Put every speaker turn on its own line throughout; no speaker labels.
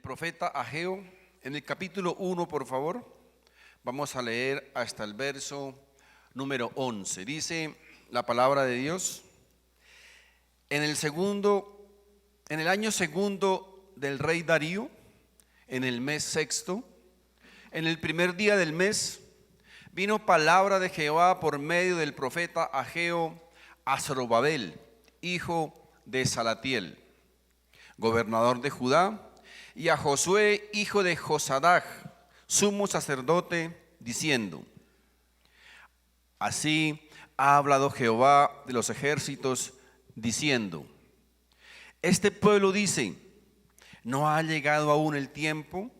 profeta Ageo, en el capítulo 1, por favor. Vamos a leer hasta el verso número 11. Dice la palabra de Dios: en el año segundo del rey Darío, en el mes sexto, en el primer día del mes, vino palabra de Jehová por medio del profeta Ageo a Zorobabel, hijo de Salatiel, gobernador de Judá, y a Josué, hijo de Josadak, sumo sacerdote, diciendo: así ha hablado Jehová de los ejércitos, diciendo: este pueblo dice, ¿no ha llegado aún el tiempo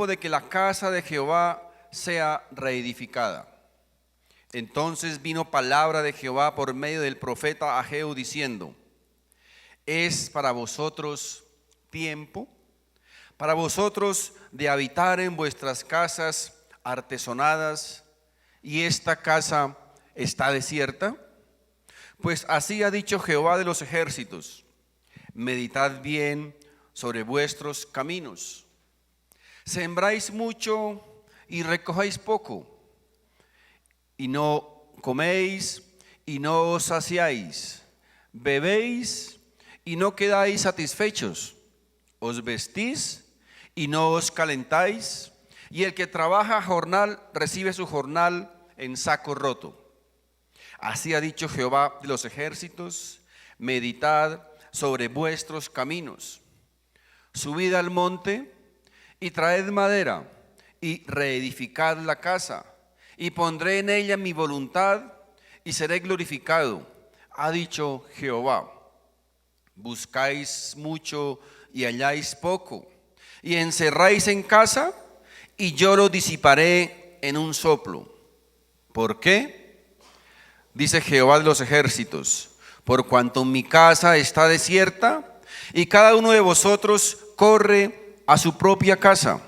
de que la casa de Jehová sea reedificada? Entonces vino palabra de Jehová por medio del profeta Ageo, diciendo: ¿es para vosotros tiempo, para vosotros de habitar en vuestras casas artesonadas, y esta casa está desierta? Pues así ha dicho Jehová de los ejércitos: meditad bien sobre vuestros caminos. Sembráis mucho y recojáis poco, y no coméis y no os saciáis, bebéis y no quedáis satisfechos, os vestís y no os calentáis, y el que trabaja jornal recibe su jornal en saco roto. Así ha dicho Jehová de los ejércitos: meditad sobre vuestros caminos. Subid al monte y traed madera y reedificad la casa, y pondré en ella mi voluntad y seré glorificado, ha dicho Jehová. Buscáis mucho y halláis poco, y encerráis en casa, y yo lo disiparé en un soplo. ¿Por qué? Dice Jehová de los ejércitos: por cuanto mi casa está desierta, y cada uno de vosotros corre a su propia casa.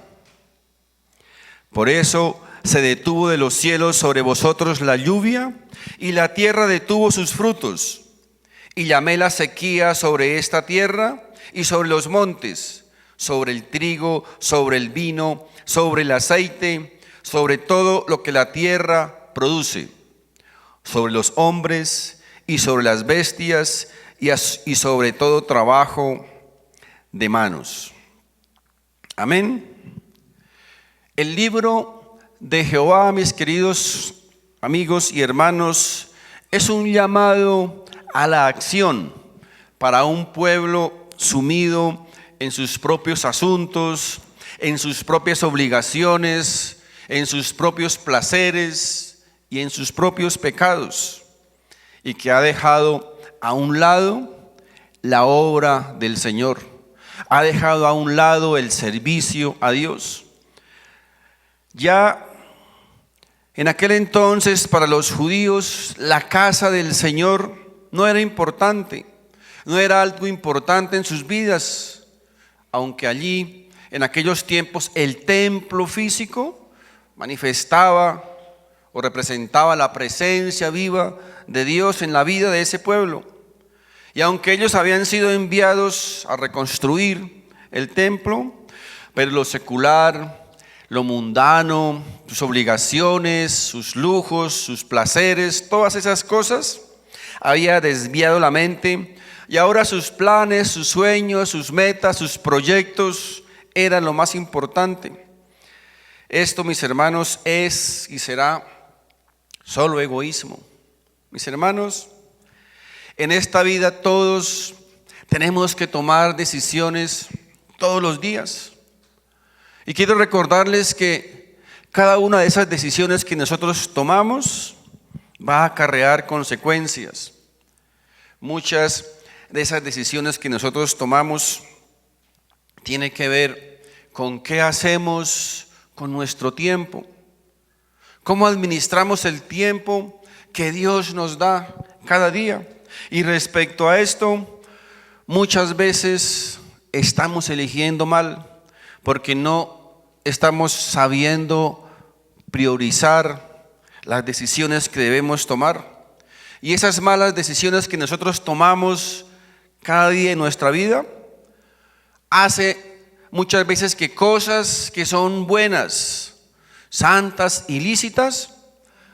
Por eso se detuvo de los cielos sobre vosotros la lluvia, y la tierra detuvo sus frutos. Y llamé la sequía sobre esta tierra y sobre los montes, sobre el trigo, sobre el vino, sobre el aceite, sobre todo lo que la tierra produce, sobre los hombres y sobre las bestias y sobre todo trabajo de manos. Amén. El libro de Jehová, mis queridos amigos y hermanos, es un llamado a la acción para un pueblo sumido en sus propios asuntos, en sus propias obligaciones, en sus propios placeres y en sus propios pecados, y que ha dejado a un lado la obra del Señor, ha dejado a un lado el servicio a Dios. Ya en aquel entonces, para los judíos, la casa del Señor no era importante, no era algo importante en sus vidas, aunque allí, en aquellos tiempos, el templo físico manifestaba o representaba la presencia viva de Dios en la vida de ese pueblo. Y aunque ellos habían sido enviados a reconstruir el templo, pero lo secular, lo mundano, sus obligaciones, sus lujos, sus placeres, todas esas cosas, había desviado la mente, y ahora sus planes, sus sueños, sus metas, sus proyectos eran lo más importante. Esto, mis hermanos, es y será solo egoísmo. Mis hermanos, en esta vida todos tenemos que tomar decisiones todos los días. Y quiero recordarles que cada una de esas decisiones que nosotros tomamos va a acarrear consecuencias. Muchas de esas decisiones que nosotros tomamos tienen que ver con qué hacemos con nuestro tiempo, cómo administramos el tiempo que Dios nos da cada día. Y respecto a esto, muchas veces estamos eligiendo mal, porque no estamos sabiendo priorizar las decisiones que debemos tomar. Y esas malas decisiones que nosotros tomamos cada día en nuestra vida hace muchas veces que cosas que son buenas, santas y lícitas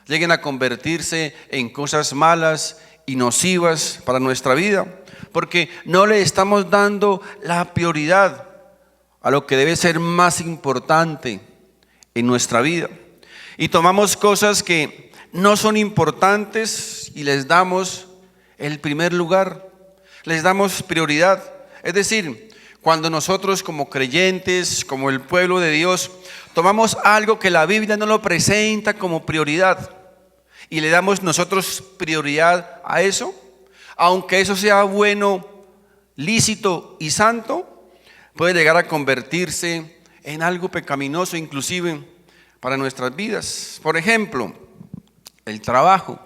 lleguen a convertirse en cosas malas y nocivas para nuestra vida, porque no le estamos dando la prioridad a lo que debe ser más importante en nuestra vida. Y tomamos cosas que no son importantes y les damos el primer lugar, les damos prioridad. Es decir, cuando nosotros como creyentes, como el pueblo de Dios, tomamos algo que la Biblia no lo presenta como prioridad y le damos nosotros prioridad a eso, aunque eso sea bueno, lícito y santo, puede llegar a convertirse en algo pecaminoso inclusive para nuestras vidas. Por ejemplo, el trabajo.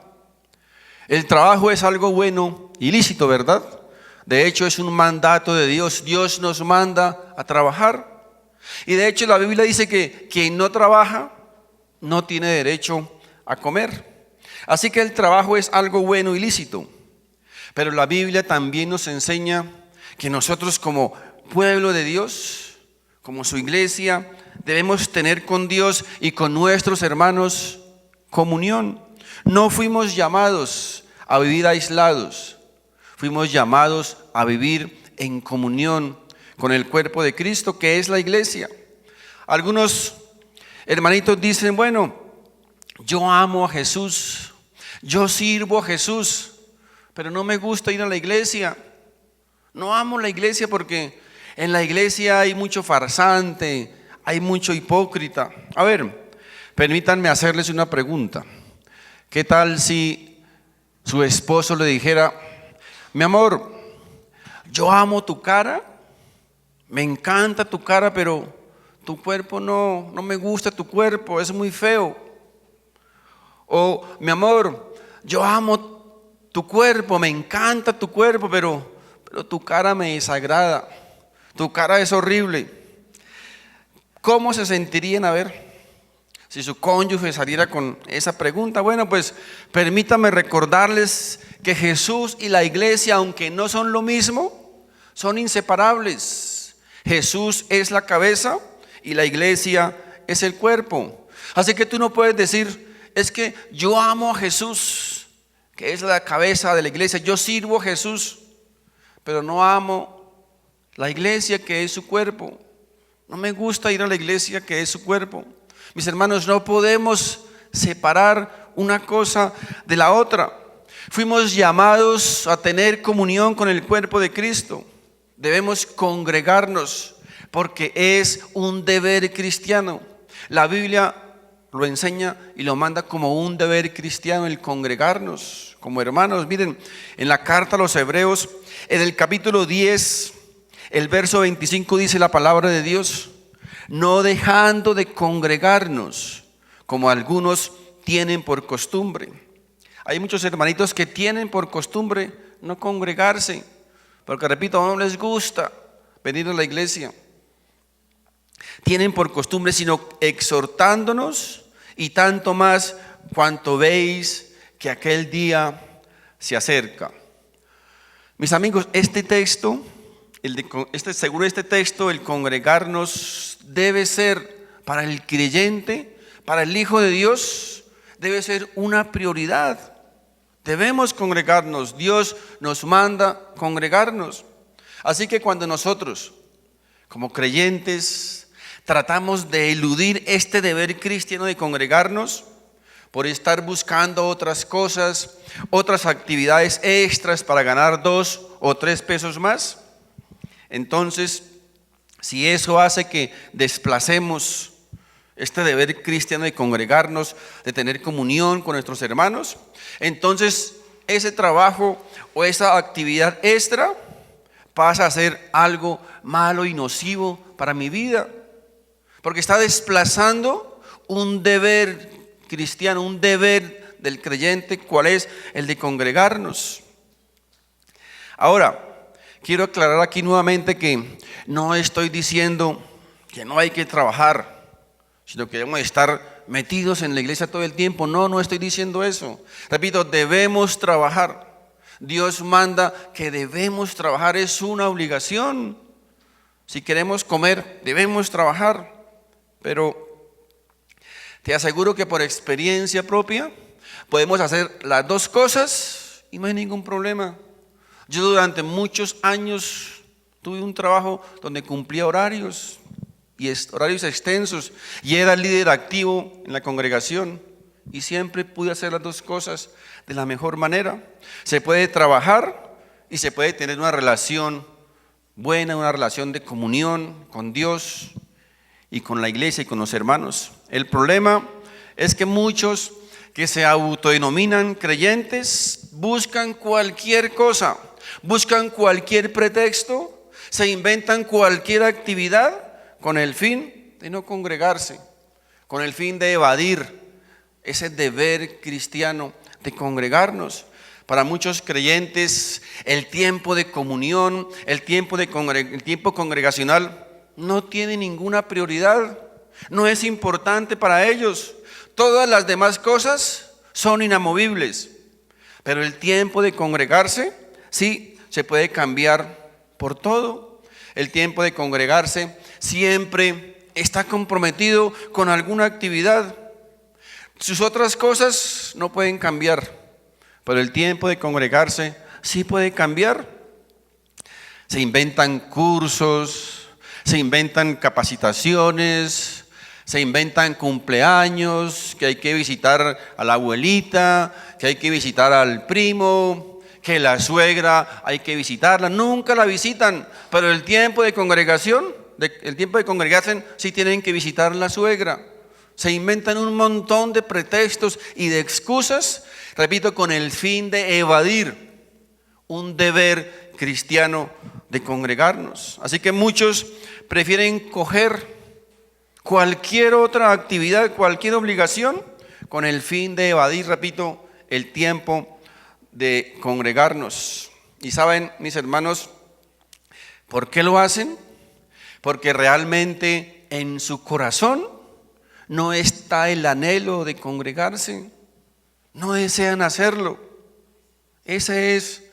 El trabajo es algo bueno y lícito, ¿verdad? De hecho es un mandato de Dios. Dios nos manda a trabajar. Y de hecho la Biblia dice que quien no trabaja no tiene derecho a comer. Así que el trabajo es algo bueno y lícito. Pero la Biblia también nos enseña que nosotros como pueblo de Dios, como su iglesia, debemos tener con Dios y con nuestros hermanos comunión. No fuimos llamados a vivir aislados, fuimos llamados a vivir en comunión con el cuerpo de Cristo, que es la iglesia. Algunos hermanitos dicen, bueno, yo amo a Jesús, yo sirvo a Jesús, pero no me gusta ir a la iglesia. No amo la iglesia porque en la iglesia hay mucho farsante, hay mucho hipócrita. A ver, permítanme hacerles una pregunta. ¿Qué tal si su esposo le dijera, mi amor, yo amo tu cara, me encanta tu cara, pero tu cuerpo no me gusta tu cuerpo, es muy feo? O, mi amor, yo amo tu cuerpo, me encanta tu cuerpo, pero tu cara me desagrada, tu cara es horrible. ¿Cómo se sentirían, a ver, si su cónyuge saliera con esa pregunta? Bueno, pues permítame recordarles que Jesús y la iglesia, aunque no son lo mismo, son inseparables. Jesús es la cabeza y la iglesia es el cuerpo. Así que tú no puedes decir, es que yo amo a Jesús, que es la cabeza de la iglesia, yo sirvo a Jesús, pero no amo la iglesia, que es su cuerpo. No me gusta ir a la iglesia, que es su cuerpo. Mis hermanos, no podemos separar una cosa de la otra. Fuimos llamados a tener comunión con el cuerpo de Cristo. Debemos congregarnos porque es un deber cristiano. La Biblia lo enseña y lo manda como un deber cristiano, el congregarnos como hermanos. Miren, en la carta a los Hebreos, en el capítulo 10, el verso 25 dice la palabra de Dios: no dejando de congregarnos, como algunos tienen por costumbre. Hay muchos hermanitos que tienen por costumbre no congregarse, porque repito, no les gusta venir a la iglesia. Tienen por costumbre, sino exhortándonos, y tanto más cuanto veis que aquel día se acerca. Mis amigos, este texto, según este texto, el congregarnos debe ser para el creyente, para el Hijo de Dios, debe ser una prioridad. Debemos congregarnos, Dios nos manda congregarnos. Así que cuando nosotros, como creyentes, tratamos de eludir este deber cristiano de congregarnos por estar buscando otras cosas, otras actividades extras para ganar 2 o 3 pesos más, entonces, si eso hace que desplacemos este deber cristiano de congregarnos, de tener comunión con nuestros hermanos, entonces ese trabajo o esa actividad extra pasa a ser algo malo y nocivo para mi vida, porque está desplazando un deber cristiano, un deber del creyente. ¿Cuál es? El de congregarnos. Ahora, quiero aclarar aquí nuevamente que no estoy diciendo que no hay que trabajar, sino que debemos estar metidos en la iglesia todo el tiempo. No estoy diciendo eso. Repito, debemos trabajar. Dios manda que debemos trabajar, es una obligación. Si queremos comer, debemos trabajar, pero te aseguro que por experiencia propia podemos hacer las dos cosas y no hay ningún problema. Yo durante muchos años tuve un trabajo donde cumplía horarios horarios extensos y era líder activo en la congregación y siempre pude hacer las dos cosas de la mejor manera. Se puede trabajar y se puede tener una relación buena, una relación de comunión con Dios y con la iglesia y con los hermanos. El problema es que muchos que se autodenominan creyentes buscan cualquier cosa, buscan cualquier pretexto, se inventan cualquier actividad con el fin de no congregarse, con el fin de evadir ese deber cristiano de congregarnos. Para muchos creyentes el tiempo de comunión, el tiempo congregacional no tiene ninguna prioridad, no es importante para ellos. Todas las demás cosas son inamovibles, pero el tiempo de congregarse sí se puede cambiar por todo. El tiempo de congregarse siempre está comprometido con alguna actividad. Sus otras cosas no pueden cambiar, pero el tiempo de congregarse sí puede cambiar. Se inventan cursos, se inventan capacitaciones, se inventan cumpleaños, que hay que visitar a la abuelita, que hay que visitar al primo, que la suegra hay que visitarla. Nunca la visitan, pero el tiempo de congregación, sí tienen que visitar a la suegra. Se inventan un montón de pretextos y de excusas, repito, con el fin de evadir un deber cristiano de congregarnos. Así que muchos prefieren coger cualquier otra actividad, cualquier obligación, con el fin de evadir, repito, el tiempo de congregarnos. Y saben, mis hermanos, ¿por qué lo hacen? Porque realmente en su corazón no está el anhelo de congregarse, no desean hacerlo. Ese es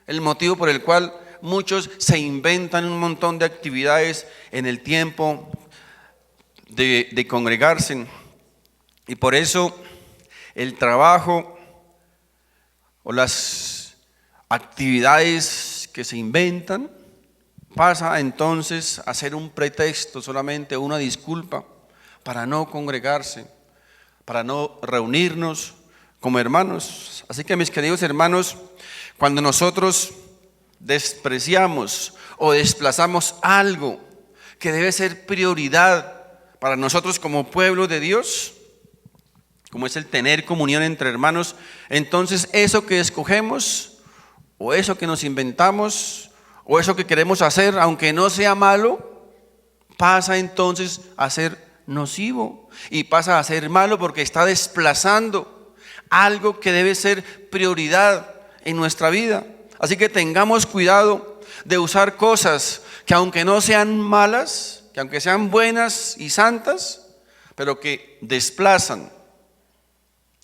el motivo por el cual muchos se inventan un montón de actividades en el tiempo de congregarse. Y por eso el trabajo o las actividades que se inventan pasa entonces a ser un pretexto, solamente una disculpa para no congregarse, para no reunirnos como hermanos. Así que, mis queridos hermanos, cuando nosotros despreciamos o desplazamos algo que debe ser prioridad para nosotros como pueblo de Dios, como es el tener comunión entre hermanos, entonces eso que escogemos o eso que nos inventamos o eso que queremos hacer, aunque no sea malo, pasa entonces a ser nocivo y pasa a ser malo porque está desplazando algo que debe ser prioridad en nuestra vida. Así que tengamos cuidado de usar cosas que aunque no sean malas, que aunque sean buenas y santas, pero que desplazan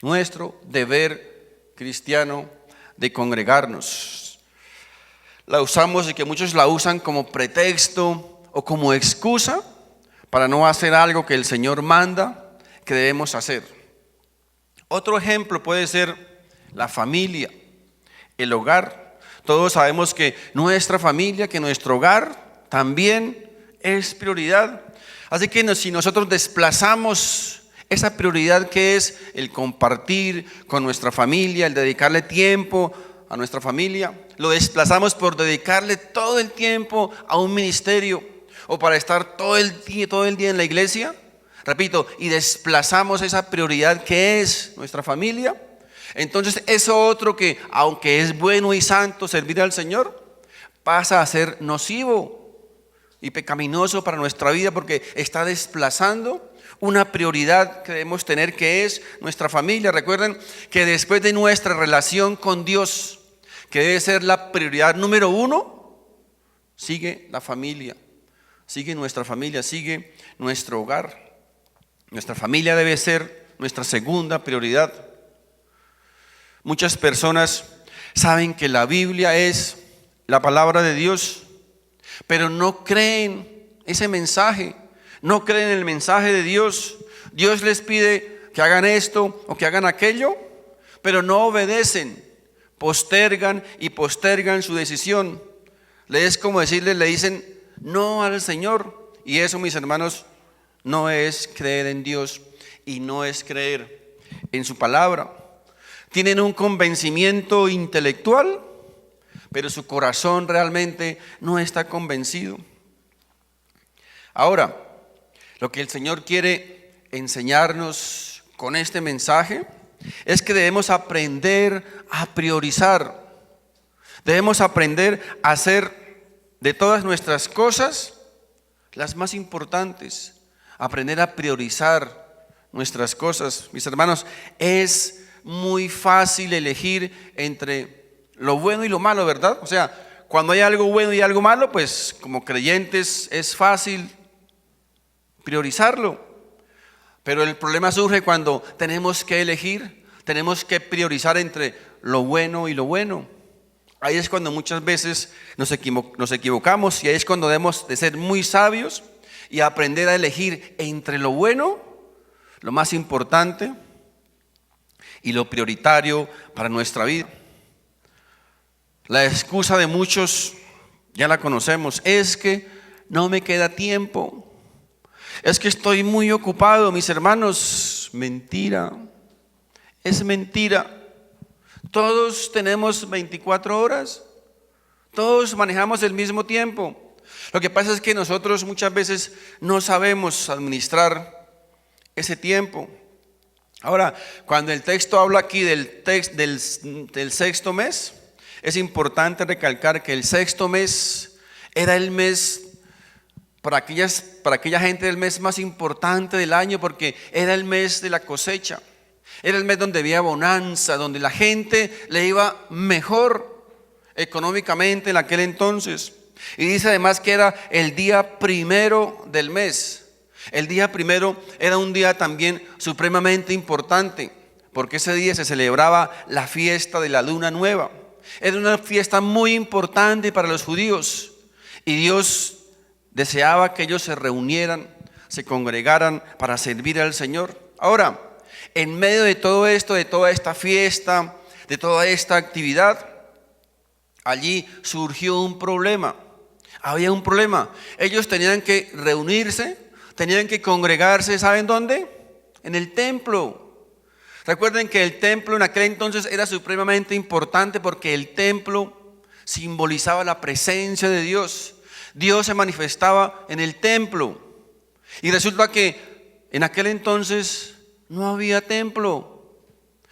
nuestro deber cristiano de congregarnos. La usamos y que muchos la usan como pretexto o como excusa para no hacer algo que el Señor manda que debemos hacer. Otro ejemplo puede ser la familia, el hogar. Todos sabemos que nuestra familia, que nuestro hogar también es prioridad. Así que si nosotros desplazamos esa prioridad que es el compartir con nuestra familia, el dedicarle tiempo a nuestra familia, lo desplazamos por dedicarle todo el tiempo a un ministerio o para estar todo el día en la iglesia, repito, y desplazamos esa prioridad que es nuestra familia, entonces eso otro que aunque es bueno y santo servir al Señor, pasa a ser nocivo y pecaminoso para nuestra vida porque está desplazando una prioridad que debemos tener, que es nuestra familia. Recuerden que después de nuestra relación con Dios, que debe ser la prioridad número uno, sigue la familia, sigue nuestra familia, sigue nuestro hogar. Nuestra familia debe ser nuestra segunda prioridad. Muchas personas saben que la Biblia es la palabra de Dios, pero no creen ese mensaje, no creen en el mensaje de Dios. Dios les pide que hagan esto o que hagan aquello, pero no obedecen, postergan y postergan su decisión. Es como decirles, le dicen no al Señor, y eso, mis hermanos, no es creer en Dios y no es creer en su palabra. Tienen un convencimiento intelectual, pero su corazón realmente no está convencido. Ahora, lo que el Señor quiere enseñarnos con este mensaje es que debemos aprender a priorizar. Debemos aprender a hacer de todas nuestras cosas las más importantes. Aprender a priorizar nuestras cosas. Mis hermanos, es muy fácil elegir entre lo bueno y lo malo, ¿verdad? O sea, cuando hay algo bueno y algo malo, pues como creyentes es fácil priorizarlo. Pero el problema surge cuando tenemos que elegir, tenemos que priorizar entre lo bueno y lo bueno. Ahí es cuando muchas veces nos equivocamos, y ahí es cuando debemos de ser muy sabios y aprender a elegir entre lo bueno, lo más importante y lo prioritario para nuestra vida. La excusa de muchos, ya la conocemos, es que no me queda tiempo. Es que estoy muy ocupado, mis hermanos. Mentira, es mentira. Todos tenemos 24 horas, todos manejamos el mismo tiempo. Lo que pasa es que nosotros muchas veces no sabemos administrar ese tiempo. Ahora, cuando el texto habla aquí del sexto mes, es importante recalcar que el sexto mes era el mes, para aquella gente, el mes más importante del año, porque era el mes de la cosecha. Era el mes donde había bonanza, donde la gente le iba mejor económicamente en aquel entonces. Y dice además que era el día primero del mes. El día primero era un día también supremamente importante, porque ese día se celebraba la fiesta de la luna nueva. Era una fiesta muy importante para los judíos, y Dios deseaba que ellos se reunieran, se congregaran para servir al Señor. Ahora, en medio de todo esto, de toda esta fiesta, de toda esta actividad, allí surgió un problema. Había un problema. Ellos tenían que reunirse, tenían que congregarse, ¿saben dónde? En el templo. Recuerden que el templo en aquel entonces era supremamente importante, porque el templo simbolizaba la presencia de Dios. Dios se manifestaba en el templo. Y resulta que en aquel entonces no había templo,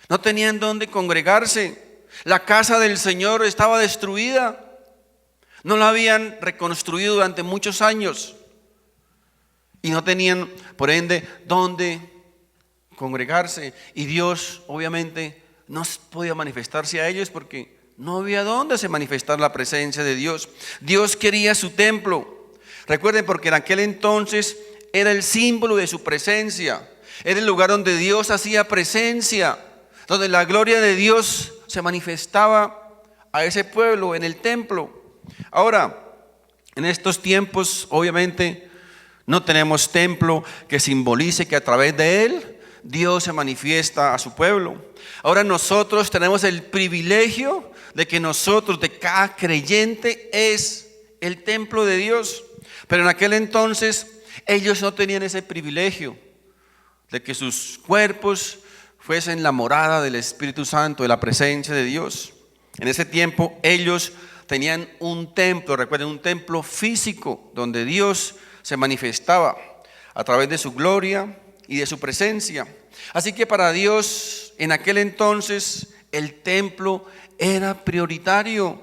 no tenían dónde congregarse. La casa del Señor estaba destruida, no la habían reconstruido durante muchos años, y no tenían, por ende, dónde congregarse. Y Dios obviamente no podía manifestarse a ellos, porque no había dónde se manifestar la presencia de Dios. Dios quería su templo. Recuerden, porque en aquel entonces era el símbolo de su presencia. Era el lugar donde Dios hacía presencia, donde la gloria de Dios se manifestaba a ese pueblo en el templo. Ahora, en estos tiempos, obviamente, no tenemos templo que simbolice que a través de él Dios se manifiesta a su pueblo. Ahora nosotros tenemos el privilegio de que nosotros, de cada creyente, es el templo de Dios. Pero en aquel entonces ellos no tenían ese privilegio de que sus cuerpos fuesen la morada del Espíritu Santo, de la presencia de Dios. En ese tiempo ellos tenían un templo, recuerden, un templo físico donde Dios se manifestaba a través de su gloria y de su presencia. Así que para Dios en aquel entonces el templo era prioritario.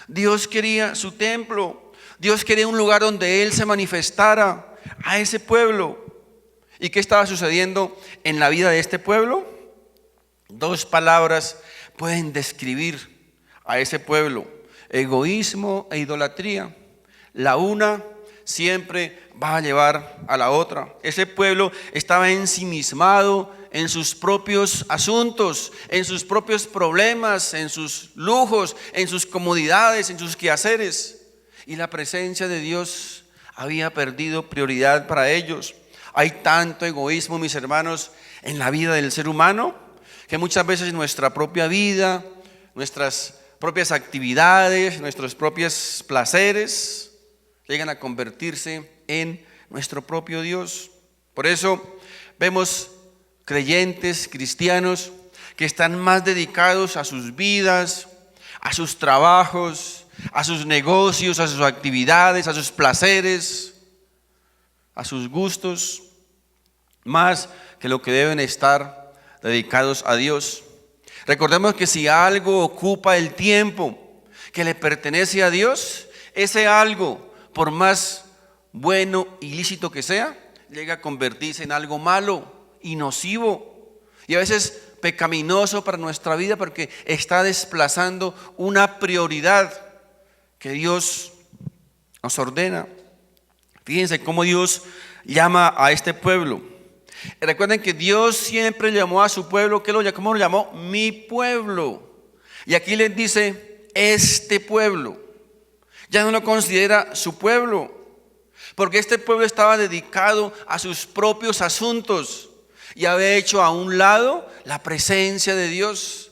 Dios quería su templo, Dios quería un lugar donde Él se manifestara a ese pueblo. ¿Y qué estaba sucediendo en la vida de este pueblo? Dos palabras pueden describir a ese pueblo: egoísmo e idolatría. La una siempre va a llevar a la otra. Ese pueblo estaba ensimismado en sus propios asuntos, en sus propios problemas, en sus lujos, en sus comodidades, en sus quehaceres. Y la presencia de Dios había perdido prioridad para ellos. Hay tanto egoísmo, mis hermanos, en la vida del ser humano, que muchas veces nuestra propia vida, nuestras propias actividades, nuestros propios placeres llegan a convertirse en nuestro propio Dios. Por eso vemos creyentes, cristianos, que están más dedicados a sus vidas, a sus trabajos, a sus negocios, a sus actividades, a sus placeres, a sus gustos, más que lo que deben estar dedicados a Dios. Recordemos que si algo ocupa el tiempo que le pertenece a Dios, ese algo, por más bueno y lícito que sea, llega a convertirse en algo malo y nocivo, y a veces pecaminoso para nuestra vida, porque está desplazando una prioridad que Dios nos ordena. Fíjense cómo Dios llama a este pueblo. Recuerden que Dios siempre llamó a su pueblo, ¿cómo lo llamó? Mi pueblo. Y aquí les dice, este pueblo. Ya no lo considera su pueblo, porque este pueblo estaba dedicado a sus propios asuntos y había hecho a un lado la presencia de Dios.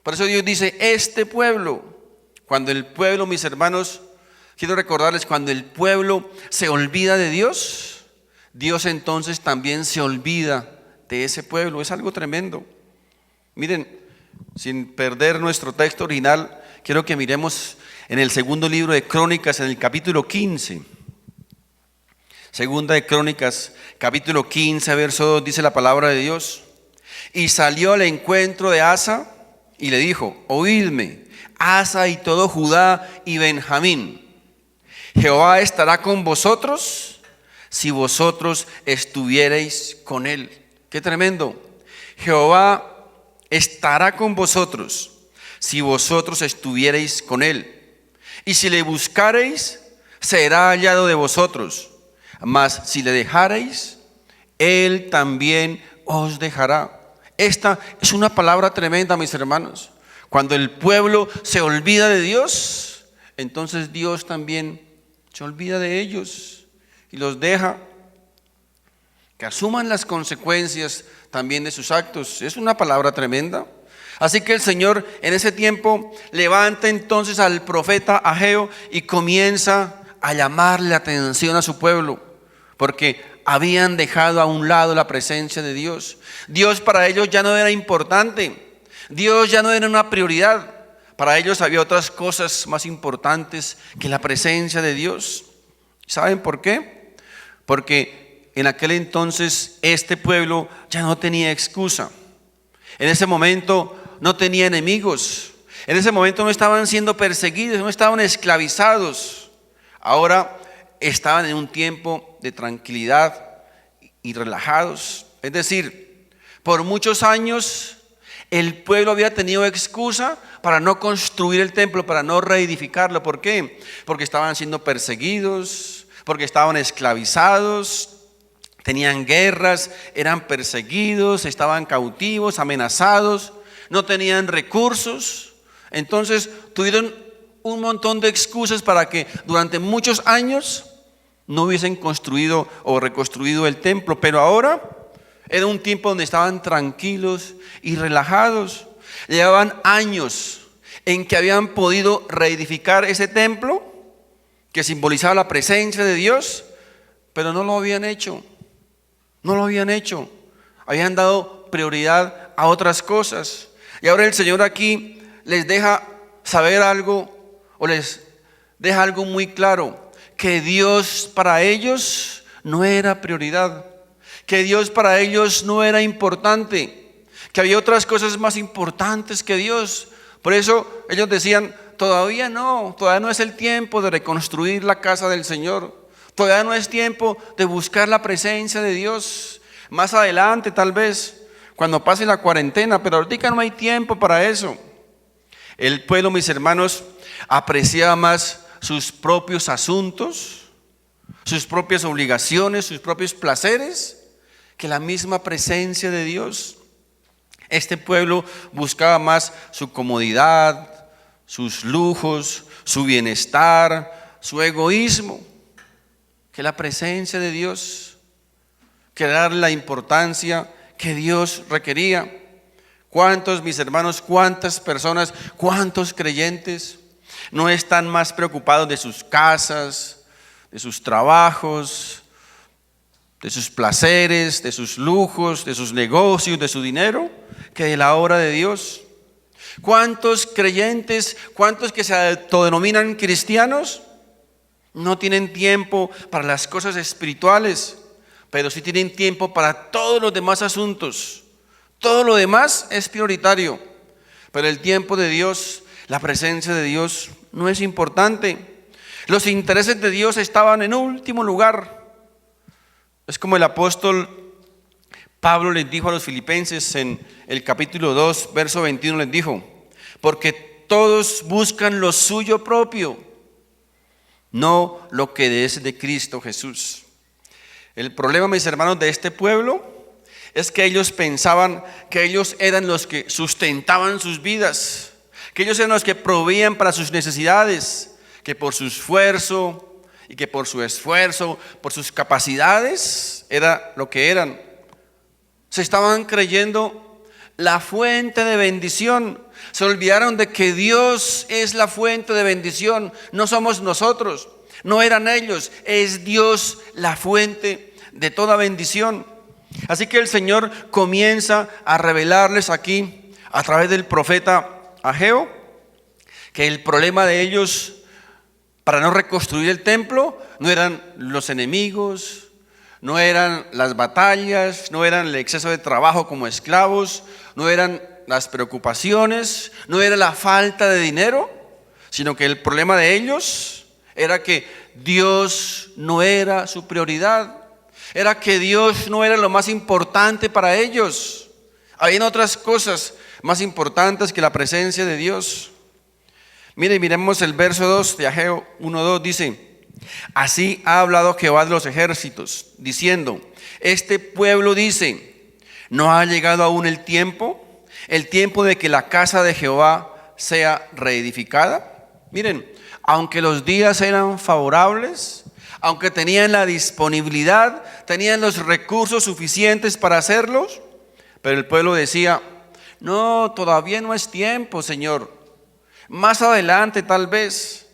Por eso Dios dice, este pueblo. Cuando el pueblo, mis hermanos, quiero recordarles, cuando el pueblo se olvida de Dios, Dios entonces también se olvida de ese pueblo. Es algo tremendo. Miren, sin perder nuestro texto original, quiero que miremos en el segundo libro de Crónicas, en el capítulo 15. Segunda de Crónicas, capítulo 15, verso 2, dice la palabra de Dios. Y salió al encuentro de Asa y le dijo, oídme, Asa y todo Judá y Benjamín. Jehová estará con vosotros si vosotros estuviereis con él. Qué tremendo. Jehová estará con vosotros si vosotros estuviereis con él. Y si le buscareis, será hallado de vosotros. Mas si le dejareis, él también os dejará. Esta es una palabra tremenda, mis hermanos. Cuando el pueblo se olvida de Dios, entonces Dios también se olvida de ellos y los deja que asuman las consecuencias también de sus actos. Es una palabra tremenda. Así que el Señor en ese tiempo levanta entonces al profeta Ageo y comienza a llamarle la atención a su pueblo, porque habían dejado a un lado la presencia de Dios. Dios para ellos ya no era importante, Dios ya no era una prioridad. Para ellos había otras cosas más importantes que la presencia de Dios. ¿Saben por qué? Porque en aquel entonces este pueblo ya no tenía excusa. En ese momento no tenía enemigos. En ese momento no estaban siendo perseguidos, no estaban esclavizados. Ahora estaban en un tiempo de tranquilidad y relajados. Es decir, por muchos años el pueblo había tenido excusa para no construir el templo, para no reedificarlo. ¿Por qué? Porque estaban siendo perseguidos, porque estaban esclavizados, tenían guerras, eran perseguidos, estaban cautivos, amenazados, no tenían recursos. Entonces tuvieron un montón de excusas para que durante muchos años no hubiesen construido o reconstruido el templo. Pero ahora era un tiempo donde estaban tranquilos y relajados. Llevaban años en que habían podido reedificar ese templo que simbolizaba la presencia de Dios, pero no lo habían hecho. No lo habían hecho. Habían dado prioridad a otras cosas. Y ahora el Señor aquí les deja saber algo, o les deja algo muy claro, que Dios para ellos no era prioridad, que Dios para ellos no era importante, que había otras cosas más importantes que Dios. Por eso ellos decían, todavía no es el tiempo de reconstruir la casa del Señor, todavía no es tiempo de buscar la presencia de Dios. Más adelante tal vez, cuando pase la cuarentena, pero ahorita no hay tiempo para eso. El pueblo, mis hermanos, apreciaba más sus propios asuntos, sus propias obligaciones, sus propios placeres, que la misma presencia de Dios. Este pueblo buscaba más su comodidad, sus lujos, su bienestar, su egoísmo, que la presencia de Dios, que darle la importancia que Dios requería. ¿Cuántos, mis hermanos, cuántas personas, cuántos creyentes no están más preocupados de sus casas, de sus trabajos, de sus placeres, de sus lujos, de sus negocios, de su dinero, que de la obra de Dios? ¿Cuántos creyentes, cuántos que se autodenominan cristianos, no tienen tiempo para las cosas espirituales, pero sí tienen tiempo para todos los demás asuntos? Todo lo demás es prioritario, pero el tiempo de Dios, la presencia de Dios no es importante. Los intereses de Dios estaban en último lugar. Es como el apóstol Pablo les dijo a los filipenses en el capítulo 2, verso 21, les dijo: porque todos buscan lo suyo propio, no lo que es de Cristo Jesús. El problema, mis hermanos, de este pueblo es que ellos pensaban que ellos eran los que sustentaban sus vidas, que ellos eran los que proveían para sus necesidades, que por su esfuerzo y que por su esfuerzo, por sus capacidades, era lo que eran. Se estaban creyendo la fuente de bendición. Se olvidaron de que Dios es la fuente de bendición. No somos nosotros, no eran ellos, es Dios la fuente de toda bendición. Así que el Señor comienza a revelarles aquí, a través del profeta Ageo, que el problema de ellos para no reconstruir el templo no eran los enemigos, no eran las batallas, no eran el exceso de trabajo como esclavos, no eran las preocupaciones, no era la falta de dinero, sino que el problema de ellos era que Dios no era su prioridad, era que Dios no era lo más importante para ellos. Habían otras cosas más importantes que la presencia de Dios. Miremos el verso 2 de Ageo 1:2, dice: así ha hablado Jehová de los ejércitos, diciendo: este pueblo dice, ¿no ha llegado aún el tiempo de que la casa de Jehová sea reedificada? Miren, aunque los días eran favorables, aunque tenían la disponibilidad, tenían los recursos suficientes para hacerlos, pero el pueblo decía: no, todavía no es tiempo, Señor, más adelante tal vez.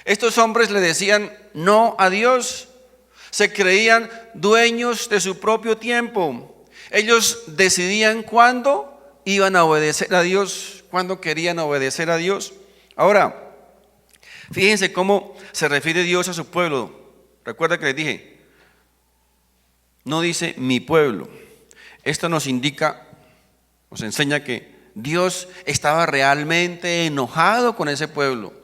Estos hombres le decían no a Dios, se creían dueños de su propio tiempo. Ellos decidían cuándo iban a obedecer a Dios, cuándo querían obedecer a Dios. Ahora, fíjense cómo se refiere Dios a su pueblo. Recuerda que les dije, no dice mi pueblo. Esto nos indica, nos enseña que Dios estaba realmente enojado con ese pueblo.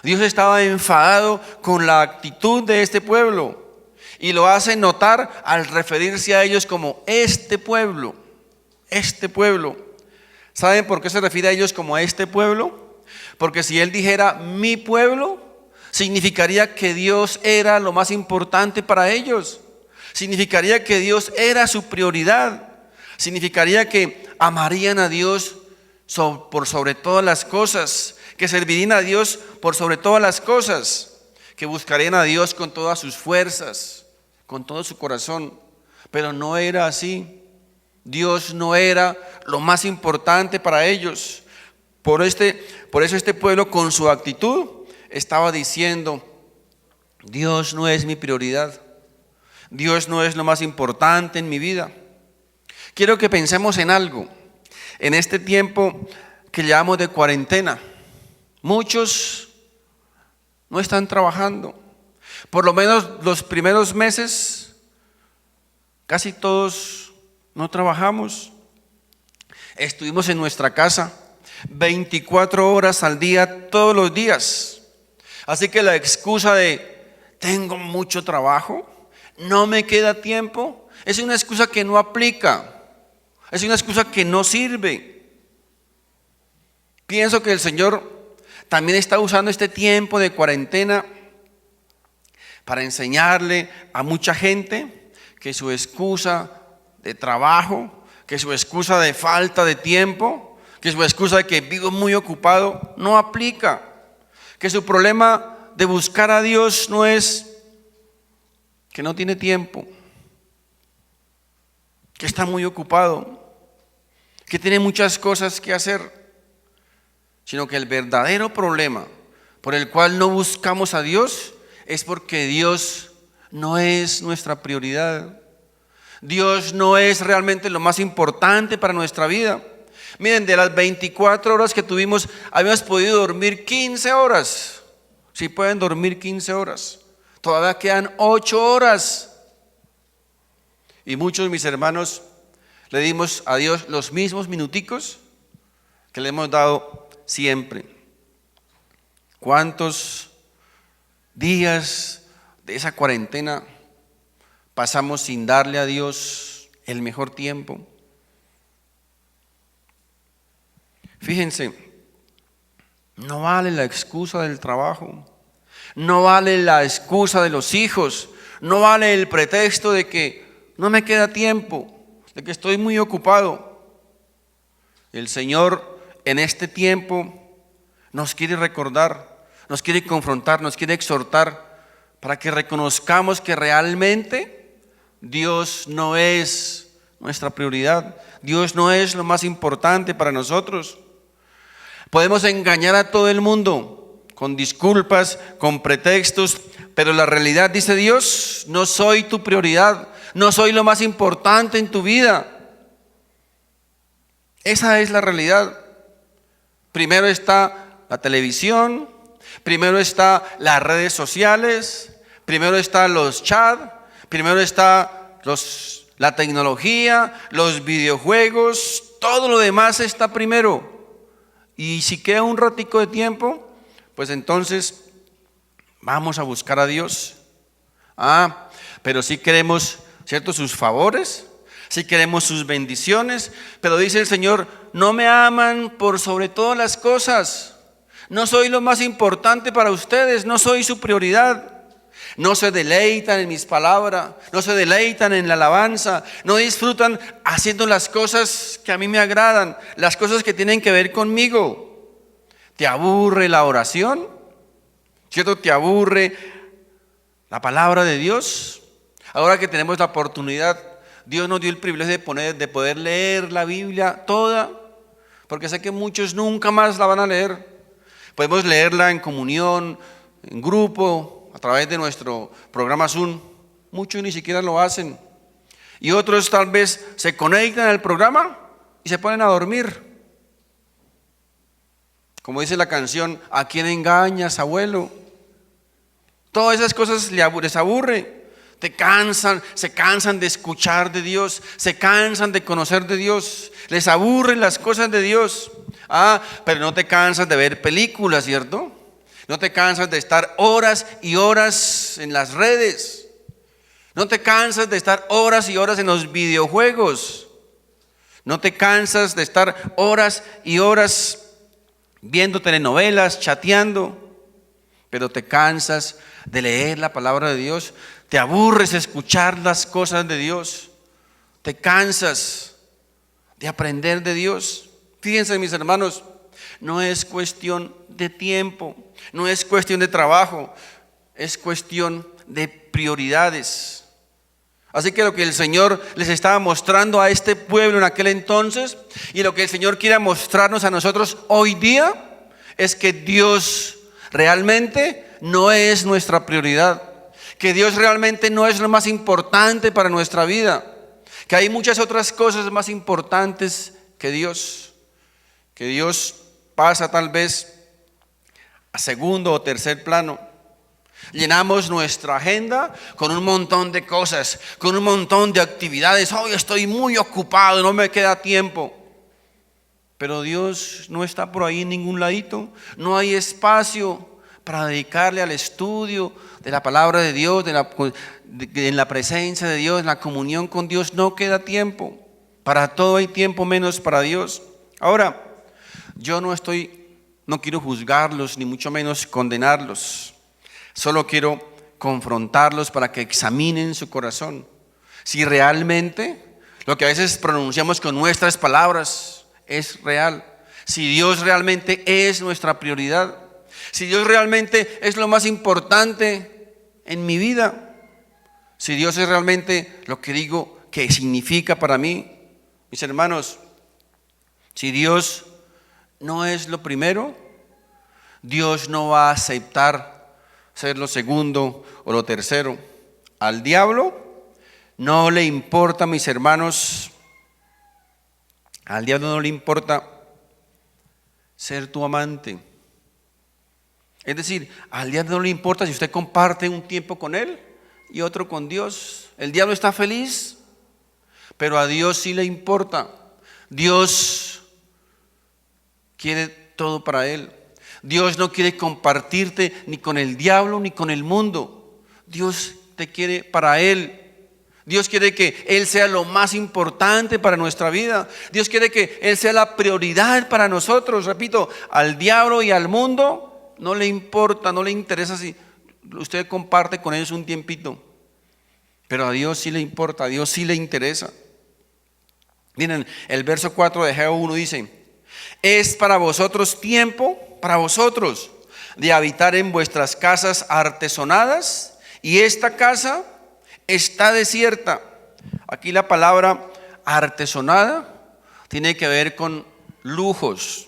Dios estaba enfadado con la actitud de este pueblo y lo hace notar al referirse a ellos como este pueblo, este pueblo. ¿Saben por qué se refiere a ellos como este pueblo? Porque si él dijera mi pueblo, significaría que Dios era lo más importante para ellos. Significaría que Dios era su prioridad. Significaría que amarían a Dios por sobre todas las cosas, que servirían a Dios por sobre todas las cosas, que buscarían a Dios con todas sus fuerzas, con todo su corazón. Pero no era así. Dios no era lo más importante para ellos. Por eso este pueblo, con su actitud, estaba diciendo: Dios no es mi prioridad, Dios no es lo más importante en mi vida. Quiero que pensemos en algo. En este tiempo que llevamos de cuarentena, muchos no están trabajando. Por lo menos los primeros meses, casi todos no trabajamos. Estuvimos en nuestra casa 24 horas al día, todos los días. Así que la excusa de tengo mucho trabajo, no me queda tiempo, es una excusa que no aplica. Es una excusa que no sirve. Pienso que el Señor también está usando este tiempo de cuarentena para enseñarle a mucha gente que su excusa de trabajo, que su excusa de falta de tiempo, que su excusa de que vivo muy ocupado no aplica. Que su problema de buscar a Dios no es que no tiene tiempo, que está muy ocupado, que tiene muchas cosas que hacer, sino que el verdadero problema por el cual no buscamos a Dios es porque Dios no es nuestra prioridad. Dios no es realmente lo más importante para nuestra vida. Miren, de las 24 horas que tuvimos, habíamos podido dormir 15 horas. Si pueden dormir 15 horas. Todavía quedan 8 horas. Y muchos de mis hermanos le dimos a Dios los mismos minuticos que le hemos dado siempre. ¿Cuántos días de esa cuarentena pasamos sin darle a Dios el mejor tiempo? Fíjense, no vale la excusa del trabajo, no vale la excusa de los hijos, no vale el pretexto de que no me queda tiempo, de que estoy muy ocupado. El Señor en este tiempo nos quiere recordar, nos quiere confrontar, nos quiere exhortar para que reconozcamos que realmente Dios no es nuestra prioridad, Dios no es lo más importante para nosotros. Podemos engañar a todo el mundo con disculpas, con pretextos, pero la realidad, dice Dios, no soy tu prioridad, no soy lo más importante en tu vida. Esa es la realidad. Primero está la televisión, primero está las redes sociales, primero están los chats, primero está la tecnología, los videojuegos, todo lo demás está primero. Y si queda un ratico de tiempo, pues entonces vamos a buscar a Dios. Pero sí queremos, ¿cierto?, sus favores, sí queremos sus bendiciones, pero dice el Señor, no me aman por sobre todas las cosas. No soy lo más importante para ustedes, no soy su prioridad. No se deleitan en mis palabras, no se deleitan en la alabanza, no disfrutan haciendo las cosas que a mí me agradan, las cosas que tienen que ver conmigo. ¿Te aburre la oración? ¿Cierto? ¿Te aburre la palabra de Dios? Ahora que tenemos la oportunidad, Dios nos dio el privilegio de poder leer la Biblia toda, porque sé que muchos nunca más la van a leer. Podemos leerla en comunión, en grupo, a través de nuestro programa Zoom. Muchos ni siquiera lo hacen. Y otros tal vez se conectan al programa y se ponen a dormir. Como dice la canción, ¿a quién engañas, abuelo? Todas esas cosas les aburre. Se cansan de escuchar de Dios, se cansan de conocer de Dios, les aburren las cosas de Dios. Pero no te cansas de ver películas, ¿cierto? No te cansas de estar horas y horas en las redes. No te cansas de estar horas y horas en los videojuegos. No te cansas de estar horas y horas viendo telenovelas, chateando. Pero te cansas de leer la palabra de Dios. Te aburres de escuchar las cosas de Dios. Te cansas de aprender de Dios. Fíjense, mis hermanos, no es cuestión de tiempo, no es cuestión de trabajo, es cuestión de prioridades. Así que lo que el Señor les estaba mostrando a este pueblo en aquel entonces y lo que el Señor quiere mostrarnos a nosotros hoy día es que Dios realmente no es nuestra prioridad, que Dios realmente no es lo más importante para nuestra vida, que hay muchas otras cosas más importantes que Dios pasa tal vez a segundo o tercer plano. Llenamos nuestra agenda con un montón de cosas, con un montón de actividades. Hoy estoy muy ocupado, no me queda tiempo. Pero Dios no está por ahí en ningún ladito. No hay espacio para dedicarle al estudio de la palabra de Dios, en la presencia de Dios, en la comunión con Dios. No queda tiempo. Para todo hay tiempo, menos para Dios. Ahora, yo no quiero juzgarlos, ni mucho menos condenarlos. Solo quiero confrontarlos para que examinen su corazón. Si realmente lo que a veces pronunciamos con nuestras palabras es real. Si Dios realmente es nuestra prioridad. Si Dios realmente es lo más importante en mi vida. si Dios es realmente lo que digo que significa para mí, mis hermanos, si Dios no es lo primero, Dios no va a aceptar ser lo segundo o lo tercero. Al diablo no le importa, mis hermanos, al diablo no le importa ser tu amante. Es decir, al diablo no le importa si usted comparte un tiempo con él y otro con Dios. El diablo está feliz, pero a Dios sí le importa. Dios quiere todo para él. Dios no quiere compartirte ni con el diablo ni con el mundo. Dios te quiere para él. Dios quiere que Él sea lo más importante para nuestra vida. Dios quiere que Él sea la prioridad para nosotros. Repito, al diablo y al mundo no le importa, no le interesa si usted comparte con ellos un tiempito. Pero a Dios sí le importa, a Dios sí le interesa. Miren, el verso 4 de Ageo 1 dice: es para vosotros tiempo, para vosotros, de habitar en vuestras casas artesonadas, y esta casa está desierta. Aquí la palabra artesonada tiene que ver con lujos,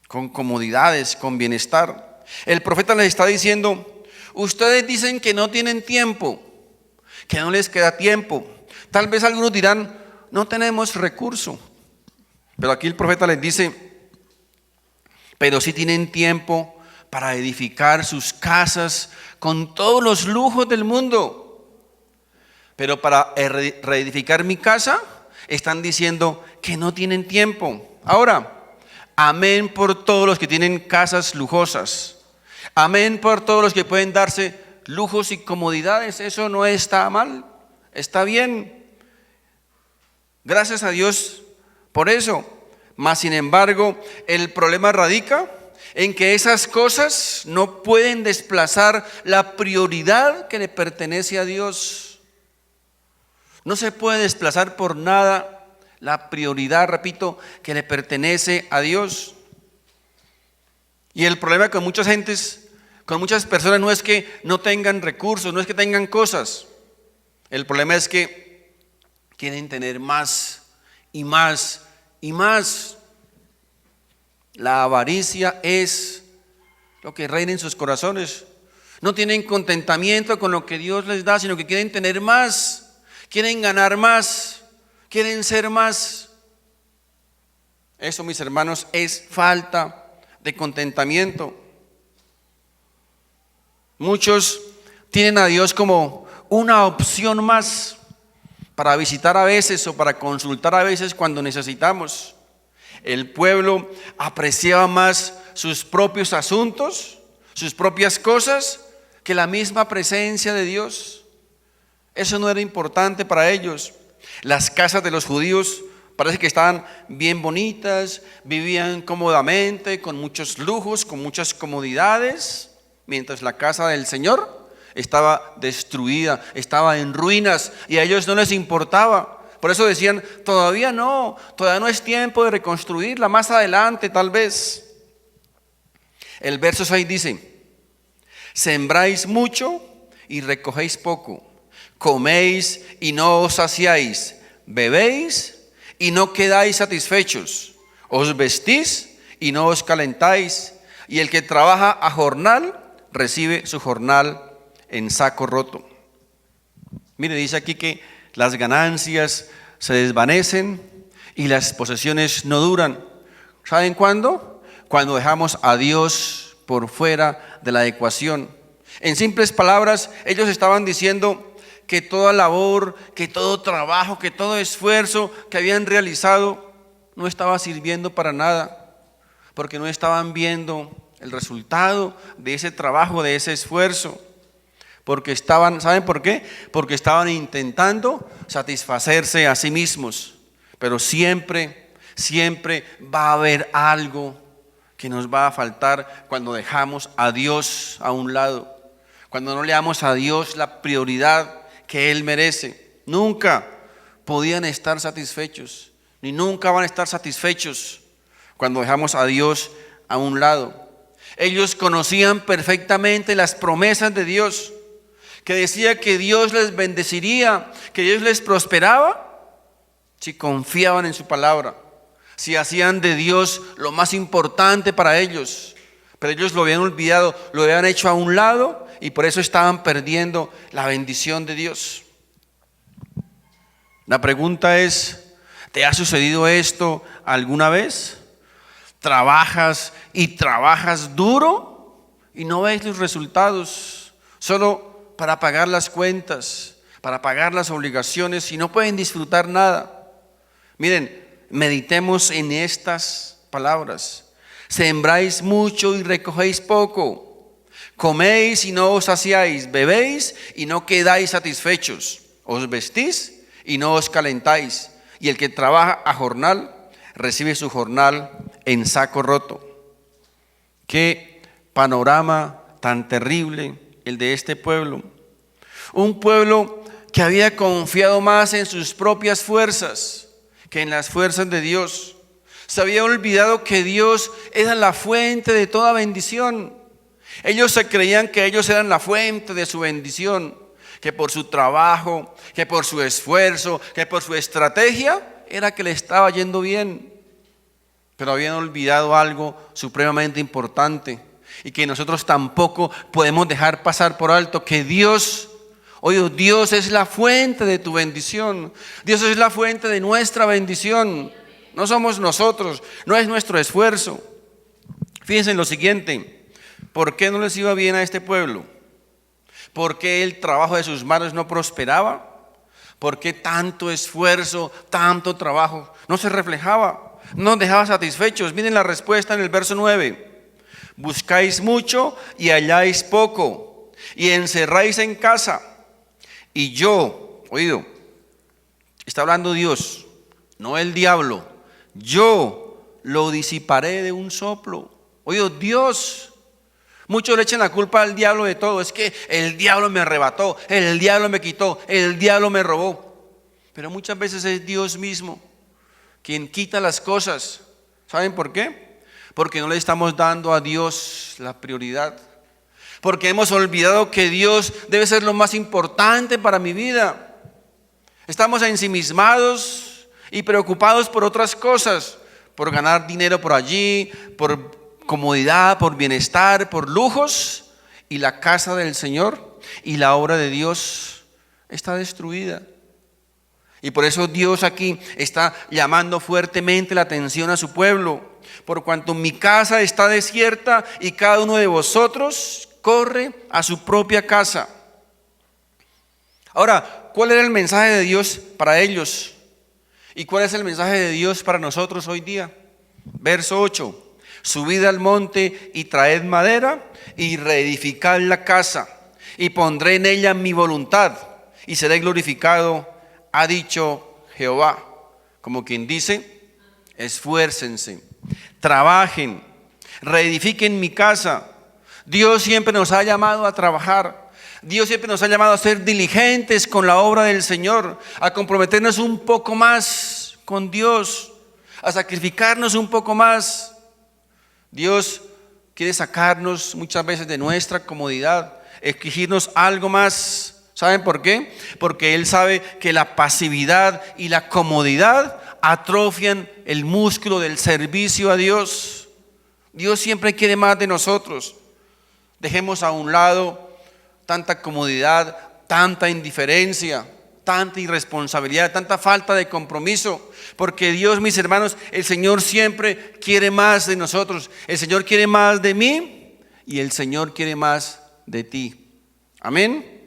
con comodidades, con bienestar. El profeta les está diciendo: ustedes dicen que no tienen tiempo, que no les queda tiempo. Tal vez algunos dirán: no tenemos recurso. Pero aquí el profeta les dice: pero sí tienen tiempo para edificar sus casas con todos los lujos del mundo. Pero para reedificar mi casa, están diciendo que no tienen tiempo. Ahora, amén por todos los que tienen casas lujosas. Amén por todos los que pueden darse lujos y comodidades. Eso no está mal, está bien. Gracias a Dios por eso. Mas sin embargo, el problema radica en que esas cosas no pueden desplazar la prioridad que le pertenece a Dios. No se puede desplazar por nada la prioridad, repito, que le pertenece a Dios. Y el problema con muchas gentes, con muchas personas, no es que no tengan recursos, no es que tengan cosas. El problema es que quieren tener más y más y más. La avaricia es lo que reina en sus corazones. No tienen contentamiento con lo que Dios les da, sino que quieren tener más. Quieren ganar más, quieren ser más. Eso, mis hermanos, es falta de contentamiento. Muchos tienen a Dios como una opción más para visitar a veces o para consultar a veces cuando necesitamos. El pueblo apreciaba más sus propios asuntos, sus propias cosas, que la misma presencia de Dios. Eso no era importante para ellos. Las casas de los judíos parece que estaban bien bonitas, vivían cómodamente, con muchos lujos, con muchas comodidades, mientras la casa del Señor estaba destruida, estaba en ruinas, y a ellos no les importaba. Por eso decían: todavía no es tiempo de reconstruirla, más adelante tal vez. El verso 6 dice: sembráis mucho y recogéis poco. Coméis y no os saciáis, bebéis y no quedáis satisfechos, os vestís y no os calentáis, y el que trabaja a jornal recibe su jornal en saco roto. Mire, dice aquí que las ganancias se desvanecen y las posesiones no duran. ¿Saben cuándo? Cuando dejamos a Dios por fuera de la ecuación. En simples palabras, ellos estaban diciendo que toda labor, que todo trabajo, que todo esfuerzo que habían realizado no estaba sirviendo para nada, porque no estaban viendo el resultado de ese trabajo, de ese esfuerzo, porque estaban, ¿saben por qué? Porque estaban intentando satisfacerse a sí mismos, pero siempre va a haber algo que nos va a faltar cuando dejamos a Dios a un lado, cuando no le damos a Dios la prioridad que Él merece. Nunca podían estar satisfechos, ni nunca van a estar satisfechos cuando dejamos a Dios a un lado. Ellos conocían perfectamente las promesas de Dios, que decía que Dios les bendeciría, que Dios les prosperaba, si confiaban en su palabra, si hacían de Dios lo más importante para ellos. Pero ellos lo habían olvidado, lo habían hecho a un lado y por eso estaban perdiendo la bendición de Dios. La pregunta es, ¿te ha sucedido esto alguna vez? ¿Trabajas y trabajas duro y no ves los resultados? Solo para pagar las cuentas, para pagar las obligaciones y no pueden disfrutar nada. Miren, meditemos en estas palabras. Sembráis mucho y recogéis poco. Coméis y no os saciáis. Bebéis y no quedáis satisfechos. Os vestís y no os calentáis. Y el que trabaja a jornal, recibe su jornal en saco roto. Qué panorama tan terrible el de este pueblo. Un pueblo que había confiado más en sus propias fuerzas que en las fuerzas de Dios. Se había olvidado que Dios era la fuente de toda bendición. Ellos se creían que ellos eran la fuente de su bendición, que por su trabajo, que por su esfuerzo, que por su estrategia era que le estaba yendo bien. Pero habían olvidado algo supremamente importante y que nosotros tampoco podemos dejar pasar por alto, que Dios es la fuente de tu bendición. Dios es la fuente de nuestra bendición. No somos nosotros, no es nuestro esfuerzo. Fíjense en lo siguiente, ¿por qué no les iba bien a este pueblo? ¿Por qué el trabajo de sus manos no prosperaba? ¿Por qué tanto esfuerzo, tanto trabajo no se reflejaba? No nos dejaba satisfechos. Miren la respuesta en el verso 9. Buscáis mucho y halláis poco, y encerráis en casa. Y yo, está hablando Dios, no el diablo. Yo lo disiparé de un soplo. Dios. Muchos le echan la culpa al diablo de todo. Es que el diablo me arrebató, el diablo me quitó, el diablo me robó. Pero muchas veces es Dios mismo quien quita las cosas. ¿Saben por qué? Porque no le estamos dando a Dios la prioridad. Porque hemos olvidado que Dios debe ser lo más importante para mi vida. Estamos ensimismados y preocupados por otras cosas, por ganar dinero por allí, por comodidad, por bienestar, por lujos, y la casa del Señor y la obra de Dios está destruida. Y por eso Dios aquí está llamando fuertemente la atención a su pueblo. Por cuanto mi casa está desierta y cada uno de vosotros corre a su propia casa. Ahora, ¿cuál era el mensaje de Dios para ellos? ¿Y cuál es el mensaje de Dios para nosotros hoy día? Verso 8. Subid al monte y traed madera y reedificad la casa y pondré en ella mi voluntad y seré glorificado, ha dicho Jehová. Como quien dice, esfuércense, trabajen, reedifiquen mi casa. Dios siempre nos ha llamado a trabajar. Dios siempre nos ha llamado a ser diligentes con la obra del Señor, a comprometernos un poco más con Dios, a sacrificarnos un poco más. Dios quiere sacarnos muchas veces de nuestra comodidad, exigirnos algo más. ¿Saben por qué? Porque Él sabe que la pasividad y la comodidad atrofian el músculo del servicio a Dios. Dios siempre quiere más de nosotros. Dejemos a un lado tanta comodidad, tanta indiferencia, tanta irresponsabilidad, tanta falta de compromiso, porque Dios, mis hermanos, el Señor siempre quiere más de nosotros. El Señor quiere más de mí y el Señor quiere más de ti. Amén.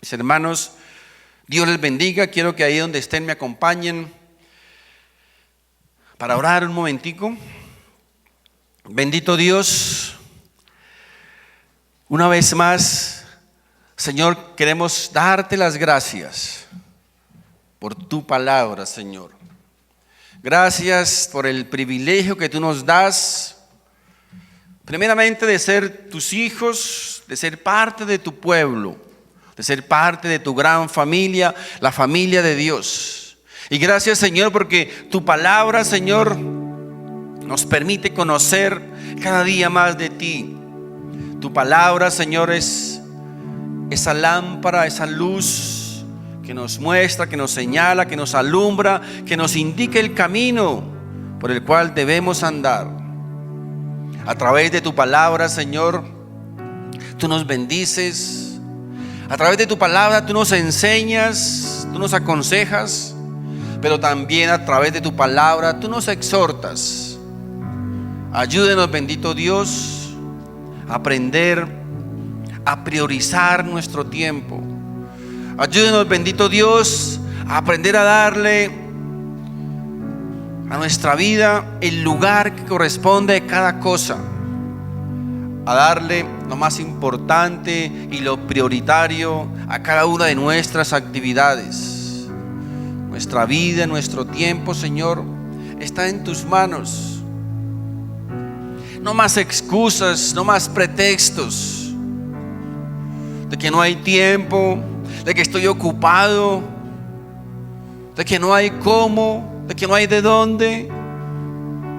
Mis hermanos, Dios les bendiga. Quiero que ahí donde estén me acompañen para orar un momentico. Bendito Dios, una vez más, Señor, queremos darte las gracias por tu palabra, Señor. Gracias por el privilegio que tú nos das, primeramente de ser tus hijos, de ser parte de tu pueblo, de ser parte de tu gran familia, la familia de Dios. Y gracias, Señor, porque tu palabra, Señor, nos permite conocer cada día más de ti. Tu palabra, Señor, es esa lámpara, esa luz que nos muestra, que nos señala, que nos alumbra, que nos indique el camino por el cual debemos andar. A través de tu palabra, Señor, tú nos bendices. A través de tu palabra tú nos enseñas, tú nos aconsejas, pero también a través de tu palabra tú nos exhortas. Ayúdenos, bendito Dios, a aprender a priorizar nuestro tiempo. Ayúdenos, bendito Dios, a aprender a darle a nuestra vida el lugar que corresponde a cada cosa, a darle lo más importante y lo prioritario a cada una de nuestras actividades. Nuestra vida, nuestro tiempo, Señor, está en tus manos. No más excusas, no más pretextos de que no hay tiempo, de que estoy ocupado, de que no hay cómo, de que no hay de dónde.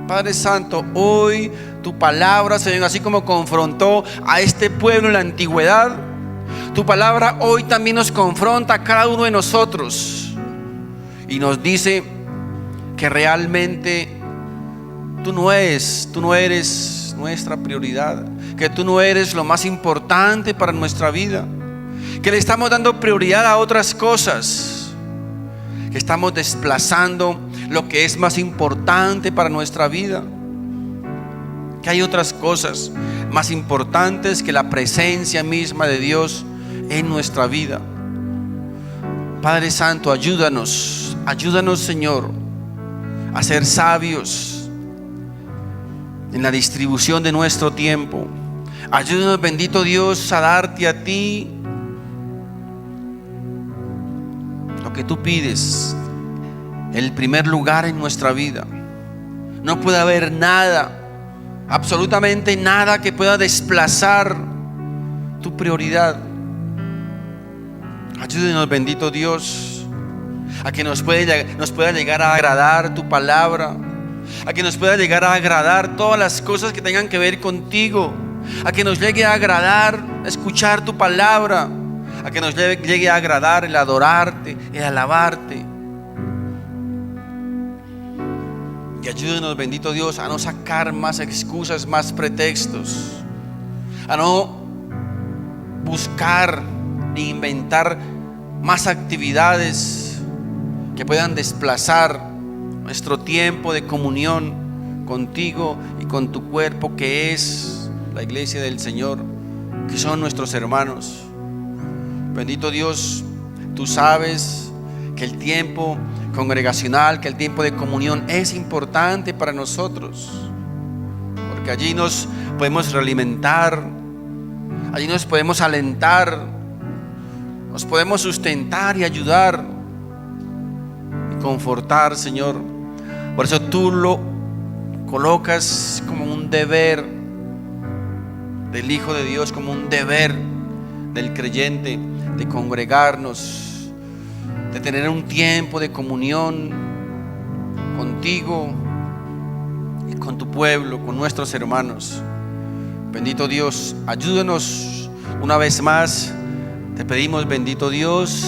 Padre Santo, hoy tu palabra, Señor, así como confrontó a este pueblo en la antigüedad, tu palabra hoy también nos confronta a cada uno de nosotros y nos dice que realmente tú no eres nuestra prioridad, que tú no eres lo más importante para nuestra vida, que le estamos dando prioridad a otras cosas, que estamos desplazando lo que es más importante para nuestra vida, que hay otras cosas más importantes que la presencia misma de Dios en nuestra vida. Padre Santo, ayúdanos, Señor, a ser sabios en la distribución de nuestro tiempo. Ayúdanos, bendito Dios, a darte a ti lo que tú pides, el primer lugar en nuestra vida. No puede haber nada, absolutamente nada, que pueda desplazar tu prioridad. Ayúdenos, bendito Dios, a que nos pueda llegar a agradar tu palabra, a que nos pueda llegar a agradar todas las cosas que tengan que ver contigo, a que nos llegue a agradar escuchar tu palabra, a que nos llegue a agradar el adorarte, el alabarte. Y ayúdenos, bendito Dios, a no sacar más excusas, más pretextos, a no buscar ni inventar más actividades que puedan desplazar nuestro tiempo de comunión contigo y con tu cuerpo, que es la iglesia del Señor, que son nuestros hermanos. Bendito Dios, tú sabes que el tiempo congregacional, que el tiempo de comunión es importante para nosotros, porque allí nos podemos realimentar, allí nos podemos alentar, nos podemos sustentar y ayudar y confortar, Señor. Por eso tú lo colocas como un deber del Hijo de Dios, como un deber del creyente, de congregarnos, de tener un tiempo de comunión contigo y con tu pueblo, con nuestros hermanos. Bendito Dios, ayúdanos una vez más. Te pedimos, bendito Dios,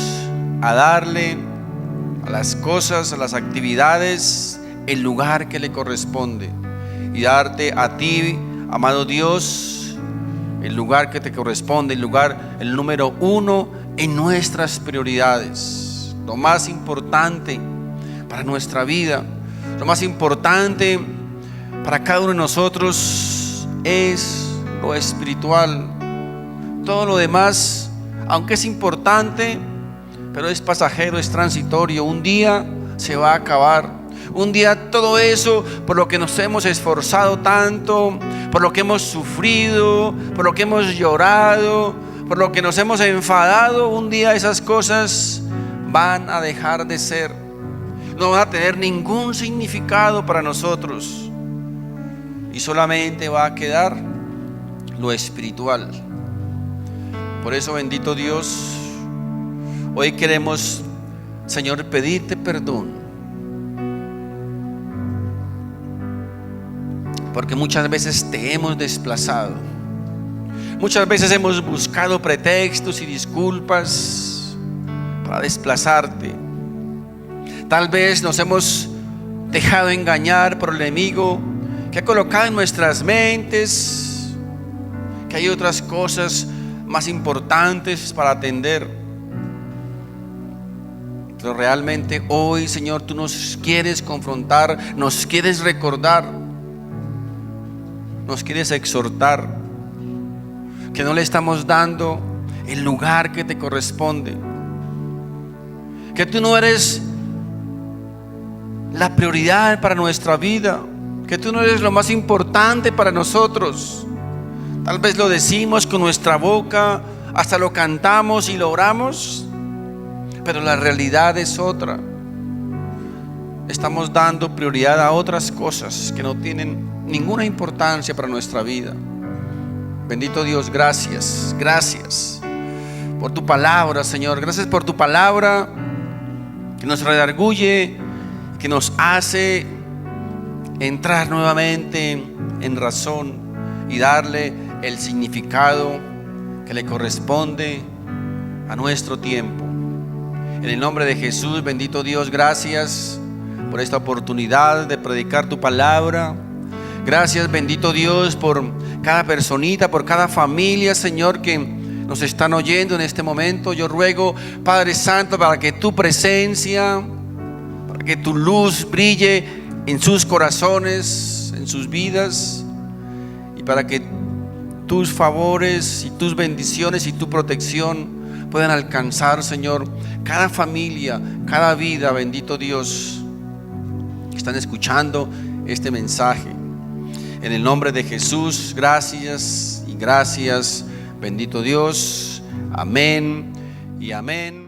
a darle a las cosas, a las actividades, el lugar que le corresponde, y darte a ti, amado Dios, el lugar que te corresponde, el número uno en nuestras prioridades. Lo más importante para nuestra vida, lo más importante para cada uno de nosotros es lo espiritual. Todo lo demás, aunque es importante, pero es pasajero, es transitorio. Un día se va a acabar. Un día todo eso por lo que nos hemos esforzado tanto, por lo que hemos sufrido, por lo que hemos llorado, por lo que nos hemos enfadado, un día esas cosas van a dejar de ser, no van a tener ningún significado para nosotros, y solamente va a quedar lo espiritual. Por eso, bendito Dios, hoy queremos, Señor, pedirte perdón, porque muchas veces te hemos desplazado, Muchas veces hemos buscado pretextos y disculpas para desplazarte. Tal vez nos hemos dejado engañar por el enemigo que ha colocado en nuestras mentes que hay otras cosas más importantes para atender. Pero realmente hoy, Señor, tú nos quieres confrontar, nos quieres recordar, nos quieres exhortar que no le estamos dando el lugar que te corresponde, que tú no eres la prioridad para nuestra vida, que tú no eres lo más importante para nosotros. Tal vez lo decimos con nuestra boca, hasta lo cantamos y lo oramos, pero la realidad es otra. Estamos dando prioridad a otras cosas que no tienen ninguna importancia para nuestra vida. Bendito Dios, gracias por tu palabra, Señor. Gracias por tu palabra que nos redarguye, que nos hace entrar nuevamente en razón y darle el significado que le corresponde a nuestro tiempo. En el nombre de Jesús, bendito Dios, gracias por esta oportunidad de predicar tu palabra. Gracias, bendito Dios, por cada personita, por cada familia, Señor, que nos están oyendo en este momento. Yo ruego, Padre Santo, para que tu presencia, para que tu luz brille en sus corazones, en sus vidas, y para que tus favores y tus bendiciones y tu protección puedan alcanzar, Señor, cada familia, cada vida, bendito Dios, que están escuchando este mensaje. En el nombre de Jesús, gracias y gracias, bendito Dios, amén y amén.